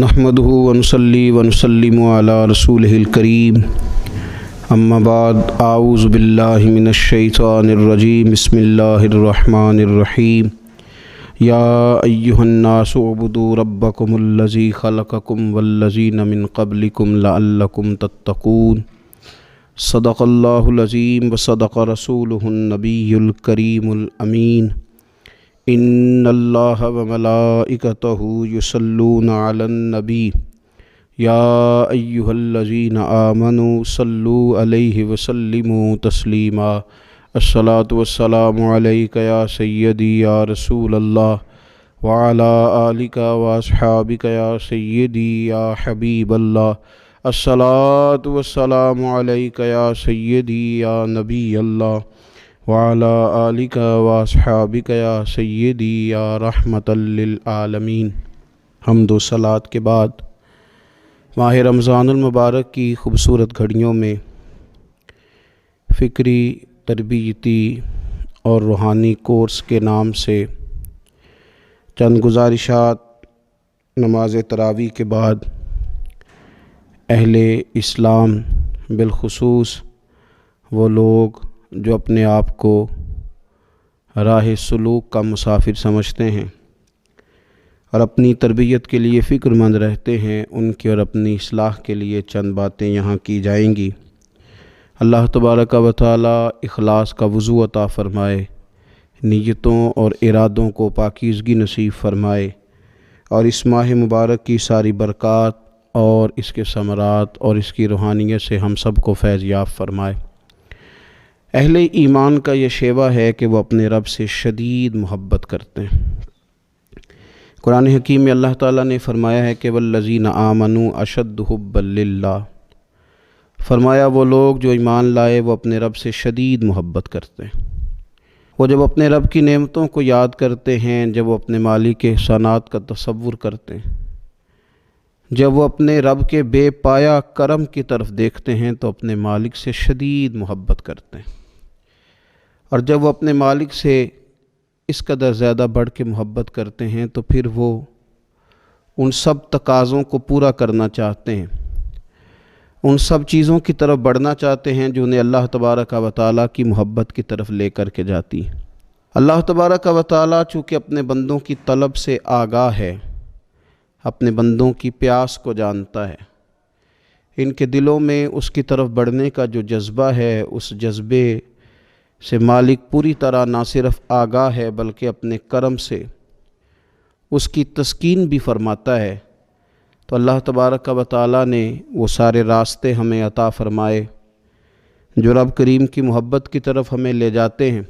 نحمدہ ونصلی ونسلم علی رسولہ الکریم اما بعد اعوذ باللہ من الشیطان الرجیم بسم اللہ الرحمن الرحیم یا ایہا الناس اعبدوا ربکم الذی خلقکم والذین من قبلکم لعلکم تتقون صدق اللہ العظیم وصدق رسولہ النبی الکریم الامین ان اللہ وملائکتہ یصلون علی النبی یا ایہا الذین آمنوا صلوا علیہ وسلموا تسلیما الصلاۃ والسلام علیک یا سیدی یا رسول اللہ وعلی آلک واصحابک یا سیدی یا حبیب اللہ الصلاۃ والسلام علیک یا سیدی یا نبی اللہ وعلی آلک واصحابک یا سیدی یا رحمۃ للعالمین۔ حمد و صلوات کے بعد ماہ رمضان المبارک کی خوبصورت گھڑیوں میں فکری، تربیتی اور روحانی کورس کے نام سے چند گزارشات نماز تراویح کے بعد اہل اسلام بالخصوص وہ لوگ جو اپنے آپ کو راہ سلوک کا مسافر سمجھتے ہیں اور اپنی تربیت کے لیے فکر مند رہتے ہیں، ان کی اور اپنی اصلاح کے لیے چند باتیں یہاں کی جائیں گی۔ اللہ تبارک و تعالی اخلاص کا وضو عطا فرمائے، نیتوں اور ارادوں کو پاکیزگی نصیب فرمائے اور اس ماہ مبارک کی ساری برکات اور اس کے ثمرات اور اس کی روحانیت سے ہم سب کو فیض یاب فرمائے۔ اہل ایمان کا یہ شیوہ ہے کہ وہ اپنے رب سے شدید محبت کرتے ہیں۔ قرآن حکیم میں اللہ تعالیٰ نے فرمایا ہے کہ والذین آمنوا اشد حبا للہ، فرمایا وہ لوگ جو ایمان لائے وہ اپنے رب سے شدید محبت کرتے ہیں۔ وہ جب اپنے رب کی نعمتوں کو یاد کرتے ہیں، جب وہ اپنے مالک کے احسانات کا تصور کرتے ہیں، جب وہ اپنے رب کے بے پایہ کرم کی طرف دیکھتے ہیں تو اپنے مالک سے شدید محبت کرتے ہیں، اور جب وہ اپنے مالک سے اس قدر زیادہ بڑھ کے محبت کرتے ہیں تو پھر وہ ان سب تقاضوں کو پورا کرنا چاہتے ہیں، ان سب چیزوں کی طرف بڑھنا چاہتے ہیں جو انہیں اللہ تبارک و تعالیٰ کی محبت کی طرف لے کر کے جاتی ہیں۔ اللہ تبارک و تعالیٰ چونکہ اپنے بندوں کی طلب سے آگاہ ہے، اپنے بندوں کی پیاس کو جانتا ہے، ان کے دلوں میں اس کی طرف بڑھنے کا جو جذبہ ہے، اس جذبے سے مالک پوری طرح نہ صرف آگاہ ہے بلکہ اپنے کرم سے اس کی تسکین بھی فرماتا ہے۔ تو اللہ تبارک و تعالیٰ نے وہ سارے راستے ہمیں عطا فرمائے جو رب کریم کی محبت کی طرف ہمیں لے جاتے ہیں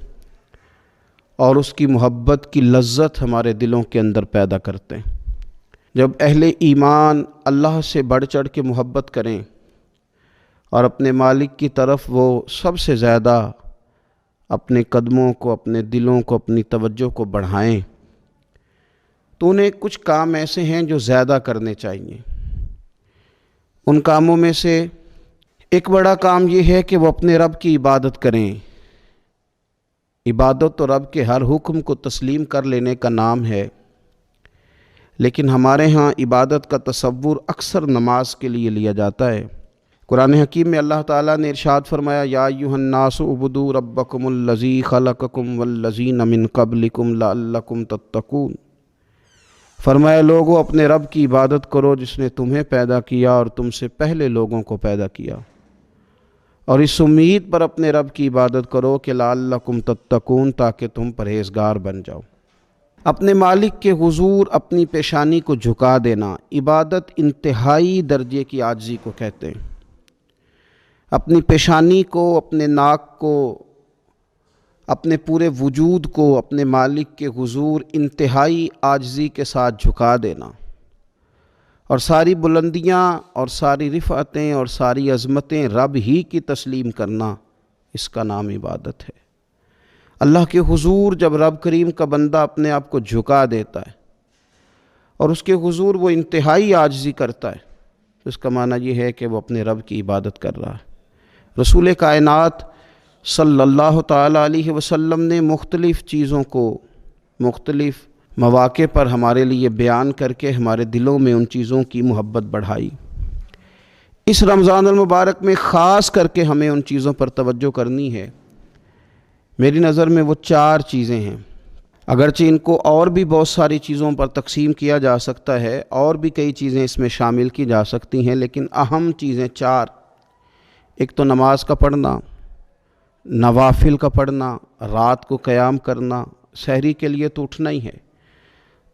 اور اس کی محبت کی لذت ہمارے دلوں کے اندر پیدا کرتے ہیں۔ جب اہل ایمان اللہ سے بڑھ چڑھ کے محبت کریں اور اپنے مالک کی طرف وہ سب سے زیادہ اپنے قدموں کو، اپنے دلوں کو، اپنی توجہ کو بڑھائیں تو انہیں کچھ کام ایسے ہیں جو زیادہ کرنے چاہیے۔ ان کاموں میں سے ایک بڑا کام یہ ہے کہ وہ اپنے رب کی عبادت کریں۔ عبادت تو رب کے ہر حکم کو تسلیم کر لینے کا نام ہے، لیکن ہمارے ہاں عبادت کا تصور اکثر نماز کے لیے لیا جاتا ہے۔ قرآن حکیم میں اللہ تعالیٰ نے ارشاد فرمایا یا ایھا الناس اعبدوا ربکم الذی خلقکم والذین من قبلکم لعلکم تتقون، فرمایا لوگو اپنے رب کی عبادت کرو جس نے تمہیں پیدا کیا اور تم سے پہلے لوگوں کو پیدا کیا، اور اس امید پر اپنے رب کی عبادت کرو کہ لعلکم تتقون، تاکہ تم پرہیزگار بن جاؤ۔ اپنے مالک کے حضور اپنی پیشانی کو جھکا دینا عبادت انتہائی درجے کی عاجزی کو کہتے ہیں۔ اپنی پیشانی کو، اپنے ناک کو، اپنے پورے وجود کو اپنے مالک کے حضور انتہائی عاجزی کے ساتھ جھکا دینا اور ساری بلندیاں اور ساری رفعتیں اور ساری عظمتیں رب ہی کی تسلیم کرنا، اس کا نام عبادت ہے۔ اللہ کے حضور جب رب کریم کا بندہ اپنے آپ کو جھکا دیتا ہے اور اس کے حضور وہ انتہائی عاجزی کرتا ہے تو اس کا معنی یہ ہے کہ وہ اپنے رب کی عبادت کر رہا ہے۔ رسول کائنات صلی اللہ تعالیٰ علیہ وسلم نے مختلف چیزوں کو، مختلف مواقع پر ہمارے لیے بیان کر کے ہمارے دلوں میں ان چیزوں کی محبت بڑھائی۔ اس رمضان المبارک میں خاص کر کے ہمیں ان چیزوں پر توجہ کرنی ہے۔ میری نظر میں وہ 4 چیزیں ہیں، اگرچہ ان کو اور بھی بہت ساری چیزوں پر تقسیم کیا جا سکتا ہے، اور بھی کئی چیزیں اس میں شامل کی جا سکتی ہیں، لیکن اہم چیزیں 4۔ ایک تو نماز کا پڑھنا، نوافل کا پڑھنا، رات کو قیام کرنا، سحری کے لیے تو اٹھنا ہی ہے،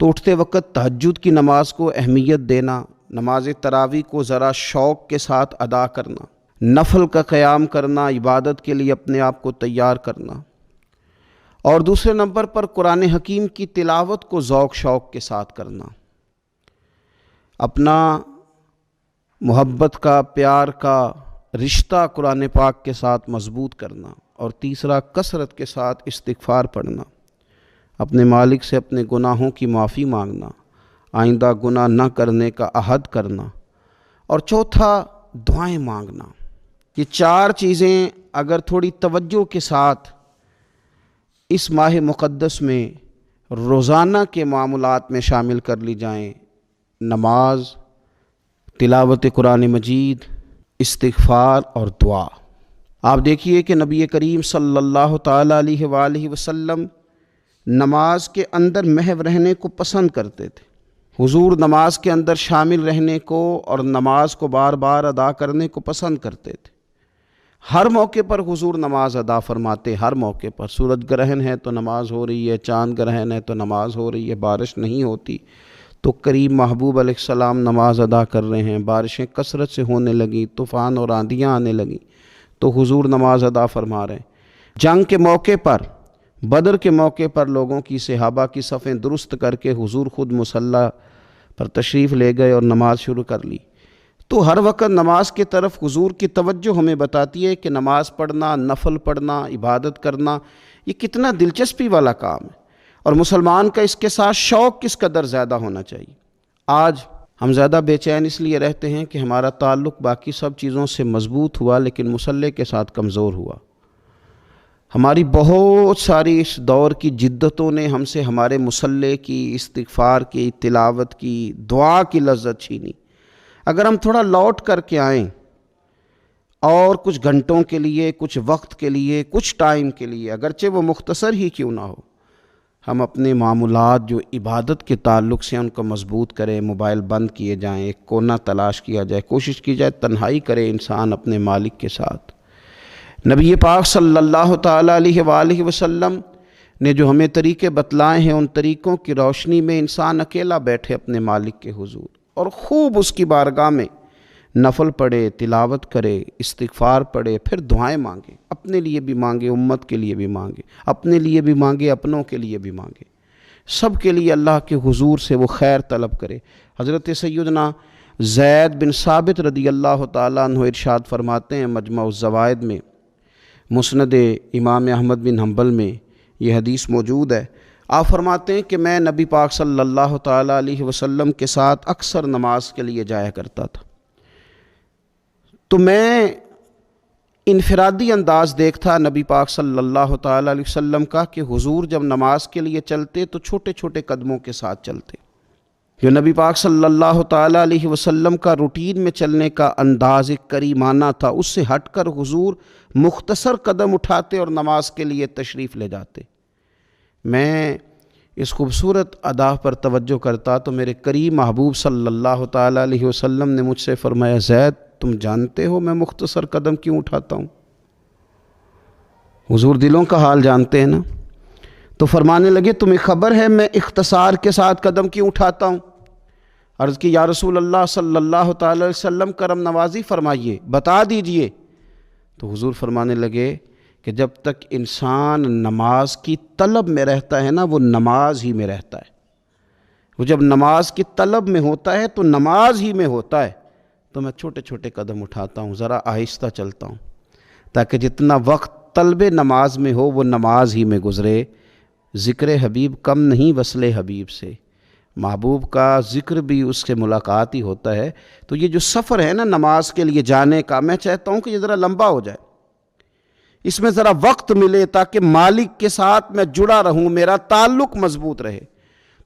تو اٹھتے وقت تہجد کی نماز کو اہمیت دینا، نماز تراویح کو ذرا شوق کے ساتھ ادا کرنا، نفل کا قیام کرنا، عبادت کے لیے اپنے آپ کو تیار کرنا، اور دوسرے نمبر پر قرآن حکیم کی تلاوت کو ذوق شوق کے ساتھ کرنا، اپنا محبت کا، پیار کا رشتہ قرآن پاک کے ساتھ مضبوط کرنا، اور تیسرا کثرت کے ساتھ استغفار پڑھنا، اپنے مالک سے اپنے گناہوں کی معافی مانگنا، آئندہ گناہ نہ کرنے کا عہد کرنا، اور چوتھا دعائیں مانگنا۔ یہ 4 چیزیں اگر تھوڑی توجہ کے ساتھ اس ماہ مقدس میں روزانہ کے معاملات میں شامل کر لی جائیں، نماز، تلاوت قرآن مجید، استغفار اور دعا۔ آپ دیکھیے کہ نبی کریم صلی اللہ تعالیٰ علیہ وآلہ وسلم نماز کے اندر محو رہنے کو پسند کرتے تھے۔ حضور نماز کے اندر شامل رہنے کو اور نماز کو بار بار ادا کرنے کو پسند کرتے تھے۔ ہر موقع پر حضور نماز ادا فرماتے، ہر موقع پر۔ سورج گرہن ہے تو نماز ہو رہی ہے، چاند گرہن ہے تو نماز ہو رہی ہے، بارش نہیں ہوتی تو کریم محبوب علیہ السلام نماز ادا کر رہے ہیں، بارشیں کثرت سے ہونے لگیں، طوفان اور آندیاں آنے لگیں تو حضور نماز ادا فرما رہے ہیں۔ جنگ کے موقع پر، بدر کے موقع پر لوگوں کی، صحابہ کی صفیں درست کر کے حضور خود مصلی پر تشریف لے گئے اور نماز شروع کر لی۔ تو ہر وقت نماز کی طرف حضور کی توجہ ہمیں بتاتی ہے کہ نماز پڑھنا، نفل پڑھنا، عبادت کرنا یہ کتنا دلچسپی والا کام ہے، اور مسلمان کا اس کے ساتھ شوق کس قدر زیادہ ہونا چاہیے۔ آج ہم زیادہ بے چین اس لیے رہتے ہیں کہ ہمارا تعلق باقی سب چیزوں سے مضبوط ہوا لیکن مصلی کے ساتھ کمزور ہوا۔ ہماری بہت ساری اس دور کی جدتوں نے ہم سے ہمارے مصلی کی، استغفار کی، تلاوت کی، دعا کی لذت چھینی۔ اگر ہم تھوڑا لوٹ کر کے آئیں اور کچھ گھنٹوں کے لیے، کچھ وقت کے لیے، کچھ ٹائم کے لیے، اگرچہ وہ مختصر ہی کیوں نہ ہو، ہم اپنے معمولات جو عبادت کے تعلق سے ان کو مضبوط کریں، موبائل بند کیے جائیں، ایک کونا تلاش کیا جائے، کوشش کی جائے تنہائی کرے انسان اپنے مالک کے ساتھ۔ نبی پاک صلی اللہ تعالیٰ علیہ وآلہ وسلم نے جو ہمیں طریقے بتلائے ہیں، ان طریقوں کی روشنی میں انسان اکیلا بیٹھے اپنے مالک کے حضور اور خوب اس کی بارگاہ میں نفل پڑھے، تلاوت کرے، استغفار پڑھے، پھر دعائیں مانگے، اپنے لیے بھی مانگے، امت کے لیے بھی مانگے، اپنے لیے بھی مانگے، اپنوں کے لیے بھی مانگے، سب کے لیے اللہ کے حضور سے وہ خیر طلب کرے۔ حضرت سیدنا زید بن ثابت رضی اللہ تعالیٰ عنہ ارشاد فرماتے ہیں، مجمع الزوائد میں، مسند امام احمد بن حنبل میں یہ حدیث موجود ہے۔ آپ فرماتے ہیں کہ میں نبی پاک صلی اللہ تعالیٰ علیہ وسلم کے ساتھ اکثر نماز کے لیے جایا کرتا تھا، تو میں انفرادی انداز دیکھتا نبی پاک صلی اللہ تعالیٰ علیہ وسلم کا کہ حضور جب نماز کے لیے چلتے تو چھوٹے چھوٹے قدموں کے ساتھ چلتے۔ جو نبی پاک صلی اللہ تعالیٰ علیہ وسلم کا روٹین میں چلنے کا انداز ایک کریمانہ تھا، اس سے ہٹ کر حضور مختصر قدم اٹھاتے اور نماز کے لیے تشریف لے جاتے۔ میں اس خوبصورت ادا پر توجہ کرتا تو میرے کریم محبوب صلی اللہ تعالیٰ علیہ وسلم نے مجھ سے فرمایا، زید تم جانتے ہو میں مختصر قدم کیوں اٹھاتا ہوں؟ حضور دلوں کا حال جانتے ہیں نا، تو فرمانے لگے تمہیں خبر ہے میں اختصار کے ساتھ قدم کیوں اٹھاتا ہوں؟ عرض کی یا رسول اللہ صلی اللہ تعالی علیہ وسلم کرم نوازی فرمائیے، بتا دیجئے۔ تو حضور فرمانے لگے کہ جب تک انسان نماز کی طلب میں رہتا ہے نا، وہ نماز ہی میں رہتا ہے۔ وہ جب نماز کی طلب میں ہوتا ہے تو نماز ہی میں ہوتا ہے۔ تو میں چھوٹے چھوٹے قدم اٹھاتا ہوں، ذرا آہستہ چلتا ہوں، تاکہ جتنا وقت طلب نماز میں ہو وہ نماز ہی میں گزرے۔ ذکر حبیب کم نہیں وصل حبیب سے، محبوب کا ذکر بھی اس سے ملاقات ہی ہوتا ہے۔ تو یہ جو سفر ہے نا نماز کے لیے جانے کا، میں چاہتا ہوں کہ یہ ذرا لمبا ہو جائے، اس میں ذرا وقت ملے تاکہ مالک کے ساتھ میں جڑا رہوں، میرا تعلق مضبوط رہے۔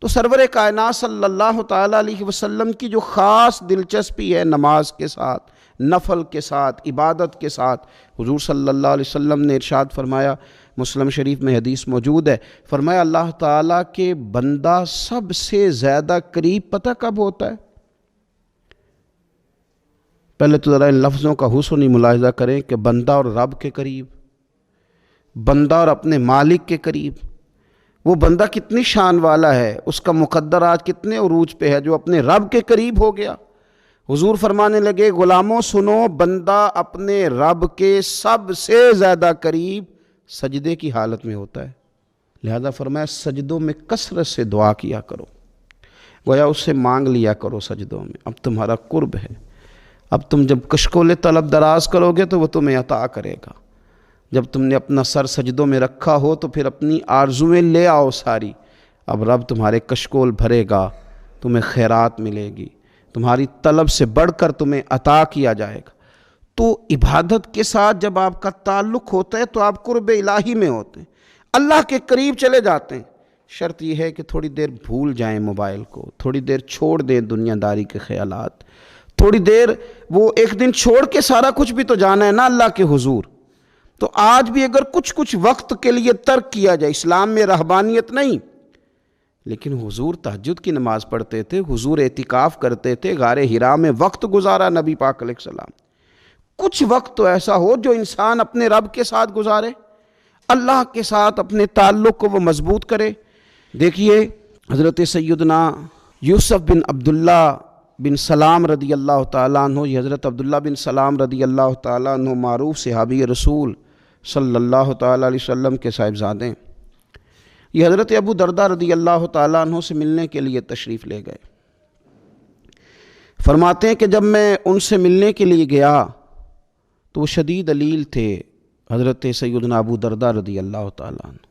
تو سرور کائنات صلی اللہ تعالیٰ علیہ وسلم کی جو خاص دلچسپی ہے نماز کے ساتھ، نفل کے ساتھ، عبادت کے ساتھ، حضور صلی اللہ علیہ وسلم نے ارشاد فرمایا، مسلم شریف میں حدیث موجود ہے، فرمایا اللہ تعالیٰ کے بندہ سب سے زیادہ قریب پتہ کب ہوتا ہے؟ پہلے تو ذرا ان لفظوں کا حسنی ملاحظہ کریں کہ بندہ اور رب کے قریب، بندہ اور اپنے مالک کے قریب۔ وہ بندہ کتنی شان والا ہے، اس کا مقدر آج کتنے عروج پہ ہے جو اپنے رب کے قریب ہو گیا۔ حضور فرمانے لگے، غلاموں سنو، بندہ اپنے رب کے سب سے زیادہ قریب سجدے کی حالت میں ہوتا ہے، لہذا فرمایا سجدوں میں کثرت سے دعا کیا کرو، گویا اس سے مانگ لیا کرو سجدوں میں، اب تمہارا قرب ہے، اب تم جب کشکول طلب دراز کرو گے تو وہ تمہیں عطا کرے گا۔ جب تم نے اپنا سر سجدوں میں رکھا ہو تو پھر اپنی آرزویں لے آؤ ساری، اب رب تمہارے کشکول بھرے گا، تمہیں خیرات ملے گی، تمہاری طلب سے بڑھ کر تمہیں عطا کیا جائے گا۔ تو عبادت کے ساتھ جب آپ کا تعلق ہوتا ہے تو آپ قرب الہی میں ہوتے ہیں، اللہ کے قریب چلے جاتے ہیں۔ شرط یہ ہے کہ تھوڑی دیر بھول جائیں موبائل کو، تھوڑی دیر چھوڑ دیں دنیا داری کے خیالات، تھوڑی دیر وہ ایک دن چھوڑ کے سارا کچھ بھی تو جانا ہے نا اللہ کے حضور۔ تو آج بھی اگر کچھ وقت کے لیے ترک کیا جائے، اسلام میں رہبانیت نہیں، لیکن حضور تہجد کی نماز پڑھتے تھے، حضور اعتکاف کرتے تھے، غار حرا میں وقت گزارا نبی پاک علیہ السلام۔ کچھ وقت تو ایسا ہو جو انسان اپنے رب کے ساتھ گزارے، اللہ کے ساتھ اپنے تعلق کو وہ مضبوط کرے۔ دیکھیے حضرت سیدنا یوسف بن عبداللہ بن سلام رضی اللہ تعالیٰ عنہ، یہ حضرت عبداللہ بن سلام رضی اللہ تعالیٰ عنہ معروف صحابی رسول صلی اللہ تعالیٰ علیہ وسلم کے صاحبزادے ہیں۔ یہ حضرت ابو درداء رضی اللہ تعالیٰ عنہ سے ملنے کے لیے تشریف لے گئے۔ فرماتے ہیں کہ جب میں ان سے ملنے کے لیے گیا تو وہ شدید علیل تھے، حضرت سیدنا ابو درداء رضی اللہ تعالیٰ عنہ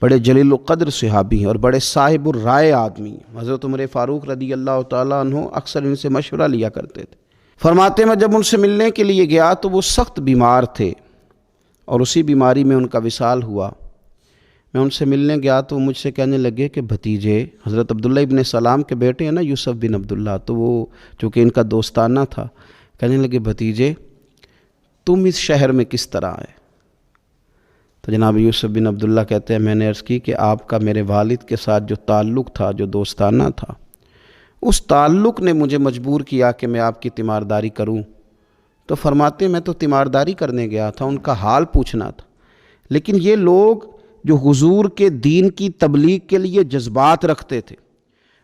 بڑے جلیل القدر صحابی ہیں اور بڑے صاحب الرائے آدمی ہیں۔ حضرت عمر فاروق رضی اللہ تعالیٰ عنہ اکثر ان سے مشورہ لیا کرتے تھے۔ فرماتے ہیں میں جب ان سے ملنے کے لیے گیا تو وہ سخت بیمار تھے اور اسی بیماری میں ان کا وصال ہوا۔ میں ان سے ملنے گیا تو مجھ سے کہنے لگے کہ بھتیجے، حضرت عبداللہ ابن سلام کے بیٹے ہیں نا یوسف بن عبداللہ، تو وہ چونکہ ان کا دوستانہ تھا، کہنے لگے بھتیجے تم اس شہر میں کس طرح آئے؟ تو جناب یوسف بن عبداللہ کہتے ہیں میں نے عرض کی کہ آپ کا میرے والد کے ساتھ جو تعلق تھا، جو دوستانہ تھا، اس تعلق نے مجھے مجبور کیا کہ میں آپ کی تیمارداری کروں۔ تو فرماتے ہیں میں تو تیمارداری کرنے گیا تھا، ان کا حال پوچھنا تھا، لیکن یہ لوگ جو حضور کے دین کی تبلیغ کے لیے جذبات رکھتے تھے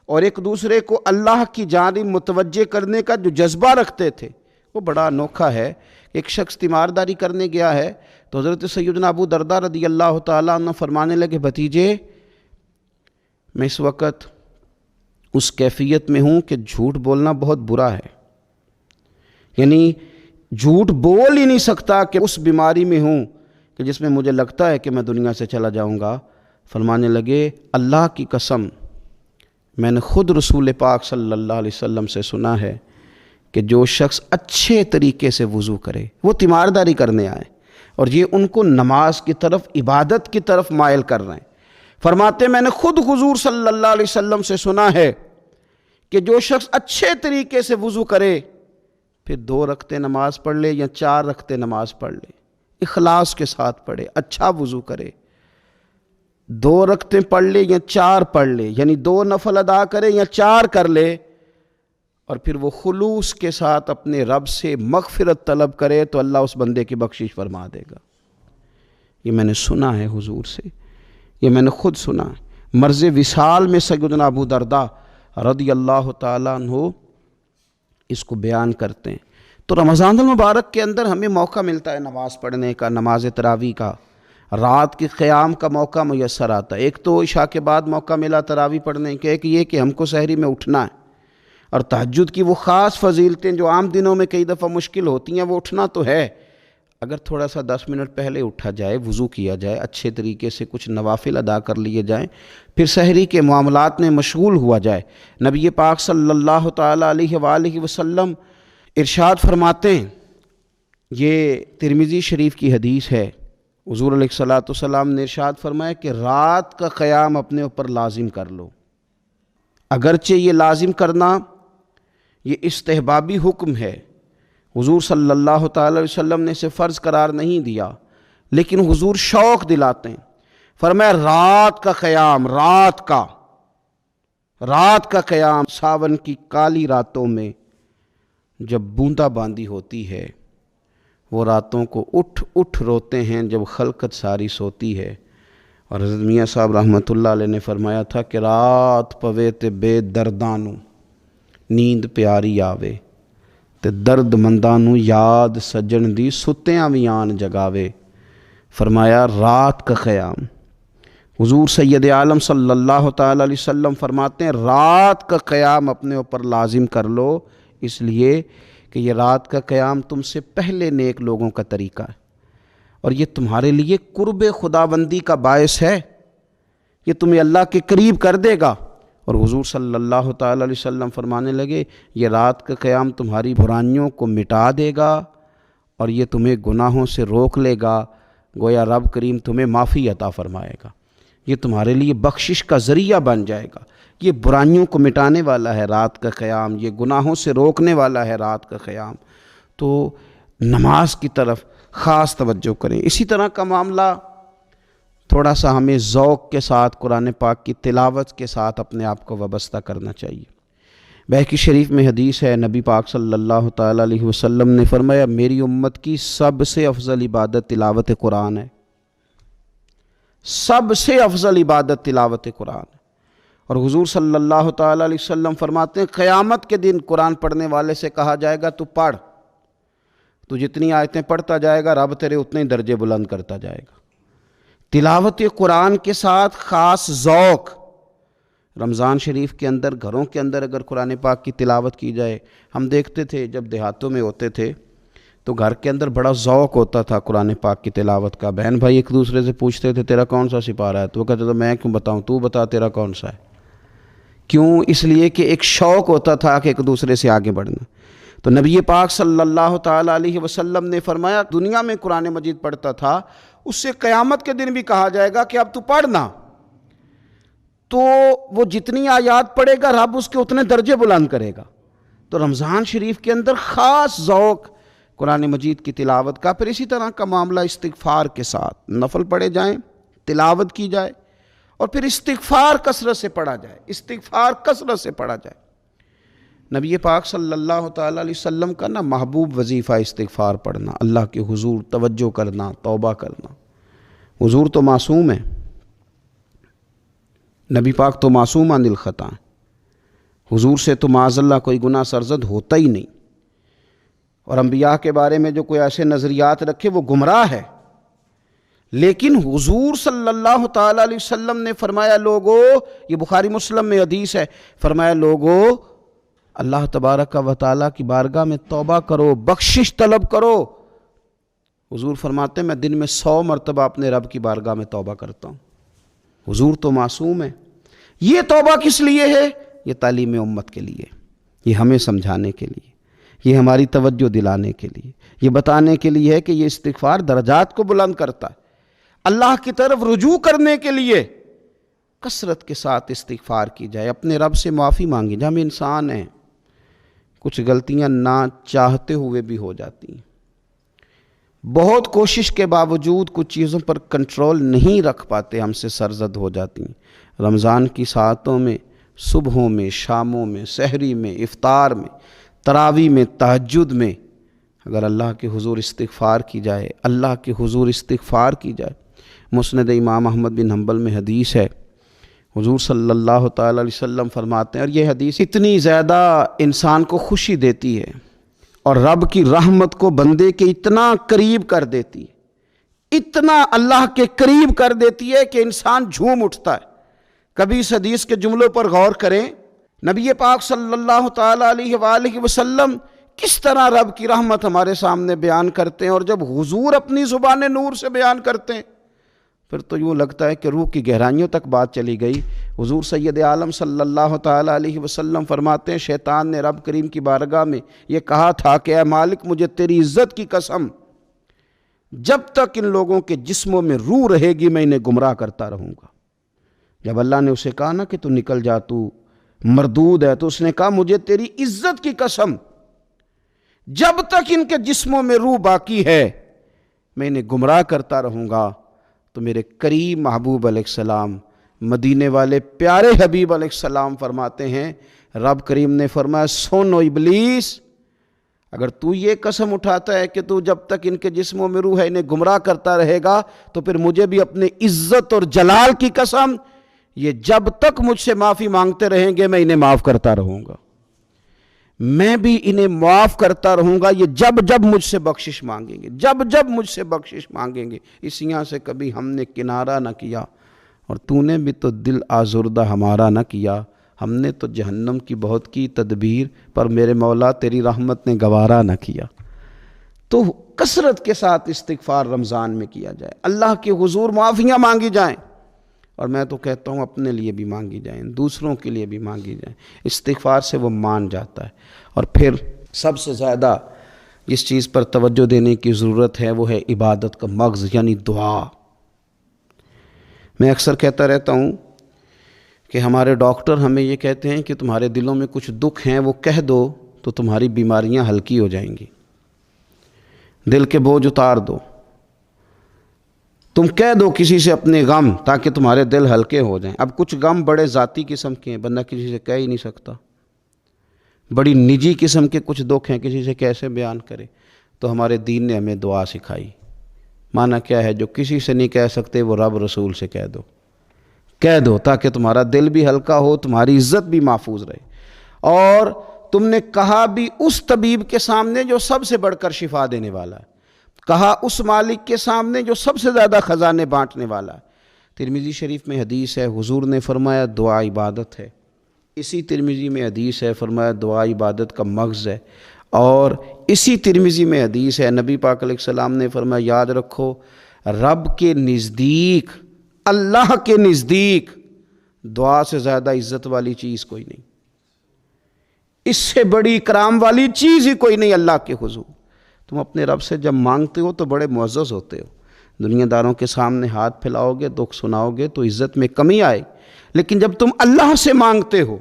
اور ایک دوسرے کو اللہ کی جانب متوجہ کرنے کا جو جذبہ رکھتے تھے، وہ بڑا انوکھا ہے۔ ایک شخص تیمارداری کرنے گیا ہے تو حضرت سیدنا ابو درداء رضی اللہ تعالیٰ عنہ فرمانے لگے بھتیجے میں اس وقت اس کیفیت میں ہوں کہ جھوٹ بولنا بہت برا ہے، یعنی جھوٹ بول ہی نہیں سکتا کہ اس بیماری میں ہوں کہ جس میں مجھے لگتا ہے کہ میں دنیا سے چلا جاؤں گا۔ فرمانے لگے اللہ کی قسم میں نے خود رسول پاک صلی اللہ علیہ وسلم سے سنا ہے کہ جو شخص اچھے طریقے سے وضو کرے، وہ تیمارداری کرنے آئے اور یہ ان کو نماز کی طرف، عبادت کی طرف مائل کر رہے ہیں۔ فرماتے میں نے خود حضور صلی اللہ علیہ وسلم سے سنا ہے کہ جو شخص اچھے طریقے سے وضو کرے، پھر 2 رکعتیں نماز پڑھ لے یا 4 رکعتیں نماز پڑھ لے، اخلاص کے ساتھ پڑھے، اچھا وضو کرے، 2 رکعتیں پڑھ لے یا 4 پڑھ لے، یعنی 2 نفل ادا کرے یا 4 کر لے، اور پھر وہ خلوص کے ساتھ اپنے رب سے مغفرت طلب کرے تو اللہ اس بندے کی بخشش فرما دے گا۔ یہ میں نے سنا ہے حضور سے، یہ میں نے خود سنا ہے۔ مرض وصال میں سیدنا ابو درداء رضی اللہ تعالیٰ عنہ اس کو بیان کرتے ہیں۔ تو رمضان المبارک کے اندر ہمیں موقع ملتا ہے نماز پڑھنے کا، نماز تراویح کا، رات کے قیام کا موقع میسر آتا ہے۔ ایک تو عشاء کے بعد موقع ملا تراویح پڑھنے کا، ایک یہ کہ ہم کو سحری میں اٹھنا ہے، اور تہجد کی وہ خاص فضیلتیں جو عام دنوں میں کئی دفعہ مشکل ہوتی ہیں، وہ اٹھنا تو ہے۔ اگر تھوڑا سا 10 منٹ پہلے اٹھا جائے، وضو کیا جائے، اچھے طریقے سے کچھ نوافل ادا کر لیے جائیں، پھر سحری کے معاملات میں مشغول ہوا جائے۔ نبی پاک صلی اللہ تعالیٰ علیہ وآلہ وسلم ارشاد فرماتے ہیں، یہ ترمذی شریف کی حدیث ہے، حضور علیہ الصلوۃ والسلام نے ارشاد فرمایا کہ رات کا قیام اپنے اوپر لازم کر لو، اگرچہ یہ لازم کرنا یہ استحبابی حکم ہے، حضور صلی اللہ تعالی علیہ وسلم نے اسے فرض قرار نہیں دیا، لیکن حضور شوق دلاتے ہیں۔ فرمایا رات کا قیام، رات کا قیام، ساون کی کالی راتوں میں جب بوندا باندی ہوتی ہے، وہ راتوں کو اٹھ اٹھ روتے ہیں جب خلقت ساری سوتی ہے۔ اور حضرت میاں صاحب رحمۃ اللہ علیہ نے فرمایا تھا کہ رات پوے تے بے دردانو نیند پیاری آوے، تے درد مندانو یاد سجن دی ستیاں وی آن جگاوے۔ فرمایا رات کا قیام، حضور سید عالم صلی اللہ تعالی علیہ وسلم فرماتے ہیں رات کا قیام اپنے اوپر لازم کر لو، اس لیے کہ یہ رات کا قیام تم سے پہلے نیک لوگوں کا طریقہ ہے، اور یہ تمہارے لیے قرب خداوندی کا باعث ہے، یہ تمہیں اللہ کے قریب کر دے گا۔ اور حضور صلی اللہ تعالی علیہ وسلم فرمانے لگے یہ رات کا قیام تمہاری برائیوں کو مٹا دے گا اور یہ تمہیں گناہوں سے روک لے گا، گویا رب کریم تمہیں معافی عطا فرمائے گا، یہ تمہارے لیے بخشش کا ذریعہ بن جائے گا۔ یہ برائیوں کو مٹانے والا ہے رات کا قیام، یہ گناہوں سے روکنے والا ہے رات کا قیام۔ تو نماز کی طرف خاص توجہ کریں۔ اسی طرح کا معاملہ تھوڑا سا ہمیں ذوق کے ساتھ قرآن پاک کی تلاوت کے ساتھ اپنے آپ کو وابستہ کرنا چاہیے۔ بہقی شریف میں حدیث ہے، نبی پاک صلی اللہ تعالی علیہ وسلم نے فرمایا میری امت کی سب سے افضل عبادت تلاوت قرآن ہے، سب سے افضل عبادت تلاوت قرآن ہے۔ اور حضور صلی اللہ تعالی علیہ وسلم فرماتے ہیں قیامت کے دن قرآن پڑھنے والے سے کہا جائے گا تو پڑھ، تو جتنی آیتیں پڑھتا جائے گا رب تیرے اتنے درجے بلند کرتا جائے گا۔ تلاوت قرآن کے ساتھ خاص ذوق، رمضان شریف کے اندر گھروں کے اندر اگر قرآن پاک کی تلاوت کی جائے، ہم دیکھتے تھے جب دیہاتوں میں ہوتے تھے تو گھر کے اندر بڑا ذوق ہوتا تھا قرآن پاک کی تلاوت کا، بہن بھائی ایک دوسرے سے پوچھتے تھے تیرا کون سا سپارہ ہے، تو وہ کہتے تھے میں کیوں بتاؤں، تو بتا تیرا کون سا ہے۔ کیوں؟ اس لیے کہ ایک شوق ہوتا تھا کہ ایک دوسرے سے آگے بڑھنا۔ تو نبی پاک صلی اللہ تعالی علیہ وسلم نے فرمایا دنیا میں قرآن مجید پڑھتا تھا، اس سے قیامت کے دن بھی کہا جائے گا کہ اب تو پڑھنا، تو وہ جتنی آیات پڑھے گا رب اس کے اتنے درجے بلند کرے گا۔ تو رمضان شریف کے اندر خاص ذوق قرآن مجید کی تلاوت کا۔ پھر اسی طرح کا معاملہ استغفار کے ساتھ، نفل پڑھے جائیں، تلاوت کی جائے، اور پھر استغفار کثرت سے پڑھا جائے، استغفار کثرت سے پڑھا جائے۔ نبی پاک صلی اللہ تعالی علیہ وسلم کا نا محبوب وظیفہ استغفار پڑھنا، اللہ کے حضور توجہ کرنا، توبہ کرنا۔ حضور تو معصوم ہے، نبی پاک تو معصوم عن الخطا ہیں، حضور سے تو معاذ اللہ کوئی گناہ سرزد ہوتا ہی نہیں، اور انبیاء کے بارے میں جو کوئی ایسے نظریات رکھے وہ گمراہ ہے۔ لیکن حضور صلی اللہ تعالی علیہ وسلم نے فرمایا لوگو، یہ بخاری مسلم میں حدیث ہے، فرمایا لوگو اللہ تبارک و تعالیٰ کی بارگاہ میں توبہ کرو، بخشش طلب کرو۔ حضور فرماتے ہیں میں دن میں 100 مرتبہ اپنے رب کی بارگاہ میں توبہ کرتا ہوں۔ حضور تو معصوم ہے۔ یہ توبہ کس لیے ہے؟ یہ تعلیم امت کے لیے، یہ ہمیں سمجھانے کے لیے، یہ ہماری توجہ دلانے کے لیے، یہ بتانے کے لیے ہے کہ یہ استغفار درجات کو بلند کرتا ہے۔ اللہ کی طرف رجوع کرنے کے لیے کثرت کے ساتھ استغفار کی جائے، اپنے رب سے معافی مانگی جائے۔ ہم انسان ہیں، کچھ غلطیاں نہ چاہتے ہوئے بھی ہو جاتی ہیں، بہت کوشش کے باوجود کچھ چیزوں پر کنٹرول نہیں رکھ پاتے، ہم سے سرزد ہو جاتی ہیں۔ رمضان کی ساعتوں میں، صبحوں میں، شاموں میں، سحری میں، افطار میں، تراویح میں، تہجد میں اگر اللہ کے حضور استغفار کی جائے، اللہ کے حضور استغفار کی جائے۔ مسند امام احمد بن حنبل میں حدیث ہے، حضور صلی اللہ تعالی علیہ وسلم فرماتے ہیں، اور یہ حدیث اتنی زیادہ انسان کو خوشی دیتی ہے اور رب کی رحمت کو بندے کے اتنا قریب کر دیتی ہے، اتنا اللہ کے قریب کر دیتی ہے کہ انسان جھوم اٹھتا ہے۔ کبھی اس حدیث کے جملوں پر غور کریں، نبی پاک صلی اللہ تعالی علیہ وآلہ وسلم کس طرح رب کی رحمت ہمارے سامنے بیان کرتے ہیں، اور جب حضور اپنی زبان نور سے بیان کرتے ہیں پھر تو یوں لگتا ہے کہ روح کی گہرائیوں تک بات چلی گئی۔ حضور سید عالم صلی اللہ تعالی علیہ وسلم فرماتے ہیں شیطان نے رب کریم کی بارگاہ میں یہ کہا تھا کہ اے مالک مجھے تیری عزت کی قسم، جب تک ان لوگوں کے جسموں میں روح رہے گی میں انہیں گمراہ کرتا رہوں گا۔ جب اللہ نے اسے کہا نا کہ تو نکل جا، تو مردود ہے، تو اس نے کہا مجھے تیری عزت کی قسم، جب تک ان کے جسموں میں روح باقی ہے میں انہیں گمراہ کرتا رہوں گا۔ تو میرے قریب محبوب علیہ السلام، مدینے والے پیارے حبیب علیہ السلام فرماتے ہیں، رب کریم نے فرمایا سن او ابلیس، اگر تو یہ قسم اٹھاتا ہے کہ تو جب تک ان کے جسموں میں روح ہے انہیں گمراہ کرتا رہے گا، تو پھر مجھے بھی اپنے عزت اور جلال کی قسم، یہ جب تک مجھ سے معافی مانگتے رہیں گے میں انہیں معاف کرتا رہوں گا، میں بھی انہیں معاف کرتا رہوں گا، یہ جب جب مجھ سے بخشش مانگیں گے، جب جب مجھ سے بخشش مانگیں گے۔ اس یہاں سے کبھی ہم نے کنارہ نہ کیا، اور تو نے بھی تو دل آزردہ ہمارا نہ کیا، ہم نے تو جہنم کی بہت کی تدبیر، پر میرے مولا تیری رحمت نے گوارا نہ کیا۔ تو کثرت کے ساتھ استغفار رمضان میں کیا جائے، اللہ کے حضور معافیاں مانگی جائیں، اور میں تو کہتا ہوں اپنے لیے بھی مانگی جائیں، دوسروں کے لیے بھی مانگی جائیں، استغفار سے وہ مان جاتا ہے۔ اور پھر سب سے زیادہ جس چیز پر توجہ دینے کی ضرورت ہے وہ ہے عبادت کا مغز، یعنی دعا۔ میں اکثر کہتا رہتا ہوں کہ ہمارے ڈاکٹر ہمیں یہ کہتے ہیں کہ تمہارے دلوں میں کچھ دکھ ہیں وہ کہہ دو تو تمہاری بیماریاں ہلکی ہو جائیں گی، دل کے بوجھ اتار دو، تم کہہ دو کسی سے اپنے غم تاکہ تمہارے دل ہلکے ہو جائیں۔ اب کچھ غم بڑے ذاتی قسم کے ہیں، بندہ کسی سے کہہ ہی نہیں سکتا، بڑی نجی قسم کے کچھ دکھ ہیں، کسی سے کیسے بیان کرے؟ تو ہمارے دین نے ہمیں دعا سکھائی۔ معنی کیا ہے؟ جو کسی سے نہیں کہہ سکتے وہ رب رسول سے کہہ دو تاکہ تمہارا دل بھی ہلکا ہو، تمہاری عزت بھی محفوظ رہے۔ اور تم نے کہا بھی اس طبیب کے سامنے جو سب سے بڑھ کر شفا دینے والا ہے، کہا اس مالک کے سامنے جو سب سے زیادہ خزانے بانٹنے والا ہے۔ ترمذی شریف میں حدیث ہے، حضور نے فرمایا دعا عبادت ہے۔ اسی ترمذی میں حدیث ہے، فرمایا دعا عبادت کا مغز ہے۔ اور اسی ترمذی میں حدیث ہے، نبی پاک علیہ السلام نے فرمایا یاد رکھو رب کے نزدیک، اللہ کے نزدیک دعا سے زیادہ عزت والی چیز کوئی نہیں، اس سے بڑی اکرام والی چیز ہی کوئی نہیں اللہ کے حضور۔ تم اپنے رب سے جب مانگتے ہو تو بڑے معزز ہوتے ہو، دنیا داروں کے سامنے ہاتھ پھیلاؤ گے، دکھ سناؤ گے تو عزت میں کمی آئے، لیکن جب تم اللہ سے مانگتے ہو،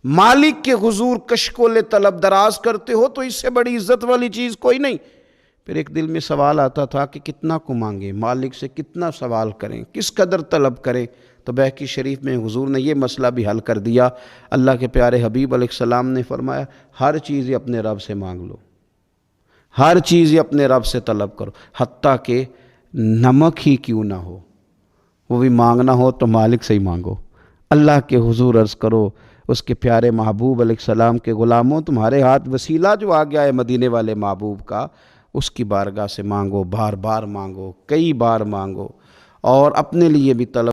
مالک کے حضور کشکول طلب دراز کرتے ہو، تو اس سے بڑی عزت والی چیز کوئی نہیں۔ پھر ایک دل میں سوال آتا تھا کہ کتنا کو مانگیں، مالک سے کتنا سوال کریں، کس قدر طلب کریں؟ تو بہقی شریف میں حضور نے یہ مسئلہ بھی حل کر دیا۔ اللہ کے پیارے حبیب علیہ السلام نے فرمایا ہر چیز ہی اپنے رب سے مانگ لو، ہر چیز ہی اپنے رب سے طلب کرو، حتیٰ کہ نمک ہی کیوں نہ ہو، وہ بھی مانگنا ہو تو مالک سے ہی مانگو۔ اللہ کے حضور عرض کرو اس کے پیارے محبوب علیہ السلام کے غلاموں، تمہارے ہاتھ وسیلہ جو آ گیا ہے مدینے والے محبوب کا، اس کی بارگاہ سے مانگو، بار بار مانگو، کئی بار مانگو، اور اپنے لیے بھی طلب